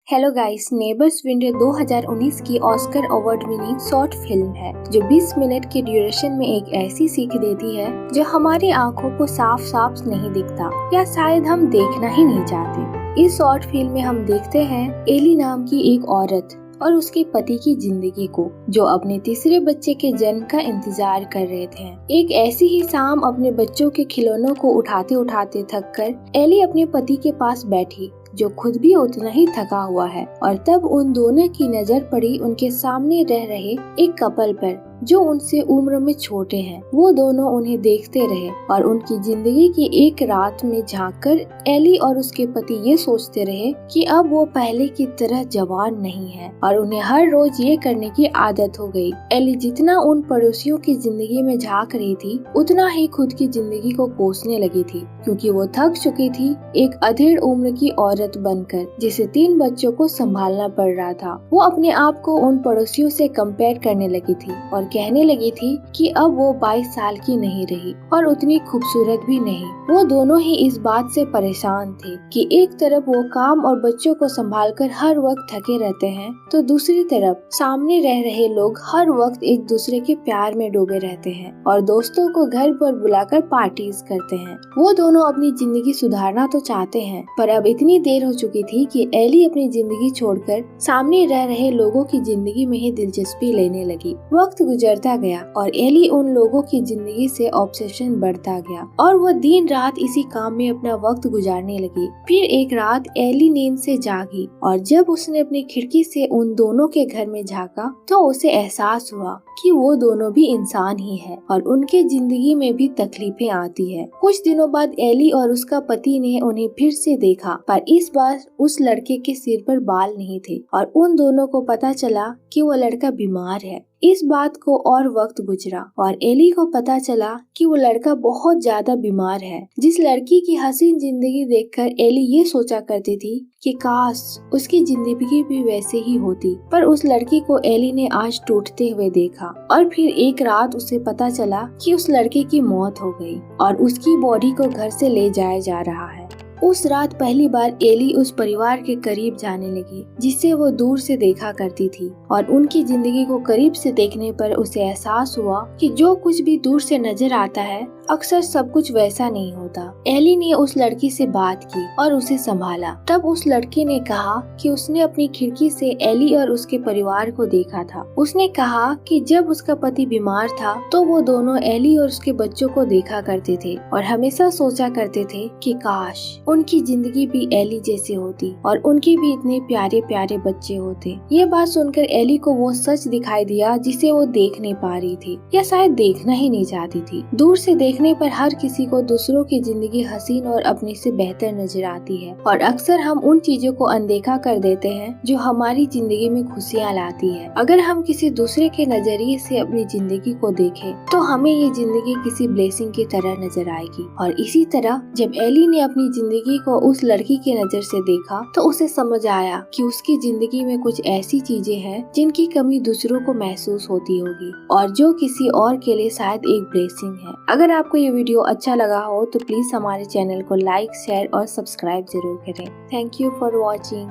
Hello guys, neighbours winter 2019 की Oscar award winning short film है जो 20 मिनट के ड्यूरेशन में एक ऐसी सीख देती है जो हमारी आंखों को साफ साफ नहीं दिखता या शायद हम देखना ही नहीं चाहते। इस शॉर्ट फिल्म में हम देखते हैं एली नाम की एक औरत और उसके पति की जिंदगी को, जो अपने तीसरे बच्चे के जन्म का इंतजार कर रहे थे। एक ऐसी ही शाम अपने बच्चों के खिलौनों को उठाते उठाते थक कर एली अपने पति के पास बैठी, जो खुद भी उतना ही थका हुआ है। और तब उन दोनों की नजर पड़ी उनके सामने रह रहे एक कपल पर जो उनसे उम्र में छोटे हैं। वो दोनों उन्हें देखते रहे और उनकी जिंदगी की एक रात में झांककर एली और उसके पति ये सोचते रहे कि अब वो पहले की तरह जवान नहीं है और उन्हें हर रोज ये करने की आदत हो गई। एली जितना उन पड़ोसियों की जिंदगी में झांक रही थी उतना ही खुद की जिंदगी को कोसने लगी थी, क्योंकि वो थक चुकी थी एक अधेड़ उम्र की औरत बनकर जिसे 3 बच्चों को संभालना पड़ रहा था। वो अपने आप को उन पड़ोसियों से कंपेयर करने लगी थी और कहने लगी थी कि अब वो 22 साल की नहीं रही और उतनी खूबसूरत भी नहीं। वो दोनों ही इस बात से परेशान थे कि एक तरफ वो काम और बच्चों को संभालकर हर वक्त थके रहते हैं, तो दूसरी तरफ सामने रह रहे लोग हर वक्त एक दूसरे के प्यार में डूबे रहते हैं और दोस्तों को घर पर बुलाकर पार्टीज करते हैं। वो दोनों अपनी जिंदगी सुधारना तो चाहते हैं, पर अब इतनी देर हो चुकी थी कि एली अपनी जिंदगी छोड़कर सामने रह रहे लोगों की जिंदगी में ही दिलचस्पी लेने लगी। वक्त गुजरता गया और एली उन लोगों की जिंदगी से ऑब्सेशन बढ़ता गया और वो दिन रात इसी काम में अपना वक्त गुजारने लगी। फिर एक रात एली नींद से जागी और जब उसने अपनी खिड़की से उन दोनों के घर में झांका तो उसे एहसास हुआ कि वो दोनों भी इंसान ही है और उनके जिंदगी में भी तकलीफें आती है। कुछ दिनों बाद एली और उसका पति ने उन्हें फिर से देखा, पर इस बार उस लड़के के सिर पर बाल नहीं थे और उन दोनों को पता चला कि वो लड़का बीमार है। इस बात को और वक्त गुजरा और एली को पता चला कि वो लड़का बहुत ज्यादा बीमार है। जिस लड़की की हसीन जिंदगी देखकर एली ये सोचा करती थी कि काश उसकी जिंदगी भी वैसे ही होती, पर उस लड़की को एली ने आज टूटते हुए देखा और फिर एक रात उसे पता चला कि उस लड़के की मौत हो गई और उसकी बॉडी को घर से ले जाया जा रहा है। उस रात पहली बार एली उस परिवार के करीब जाने लगी जिसे वो दूर से देखा करती थी और उनकी जिंदगी को करीब से देखने पर उसे एहसास हुआ कि जो कुछ भी दूर से नजर आता है अक्सर सब कुछ वैसा नहीं होता। एली ने उस लड़की से बात की और उसे संभाला। तब उस लड़की ने कहा कि उसने अपनी खिड़की से एली और उसके परिवार को देखा था। उसने कहा कि जब उसका पति बीमार था तो वो दोनों एली और उसके बच्चों को देखा करते थे और हमेशा सोचा करते थे कि काश उनकी जिंदगी भी एली जैसी होती और उनके भी इतने प्यारे प्यारे बच्चे होते। ये बात सुनकर एली को वो सच दिखाई दिया जिसे वो देख नहीं पा रही थी या शायद देखना ही नहीं चाहती थी। दूर से देखने पर हर किसी को दूसरों की जिंदगी हसीन और अपने से बेहतर नजर आती है और अक्सर हम उन चीजों को अनदेखा कर देते हैं जो हमारी जिंदगी में खुशियाँ लाती है। अगर हम किसी दूसरे के नजरिए से अपनी जिंदगी को देखें तो हमें ये जिंदगी किसी ब्लेसिंग की तरह नजर आएगी। और इसी तरह जब एली ने अपनी जिंदगी को उस लड़की के नजर से देखा तो उसे समझ आया कि उसकी जिंदगी में कुछ ऐसी चीजें हैं जिनकी कमी दूसरों को महसूस होती होगी और जो किसी और के लिए शायद एक ब्लेसिंग है। अगर आपको ये वीडियो अच्छा लगा हो तो प्लीज हमारे चैनल को लाइक, शेयर और सब्सक्राइब जरूर करें। Thank you for watching.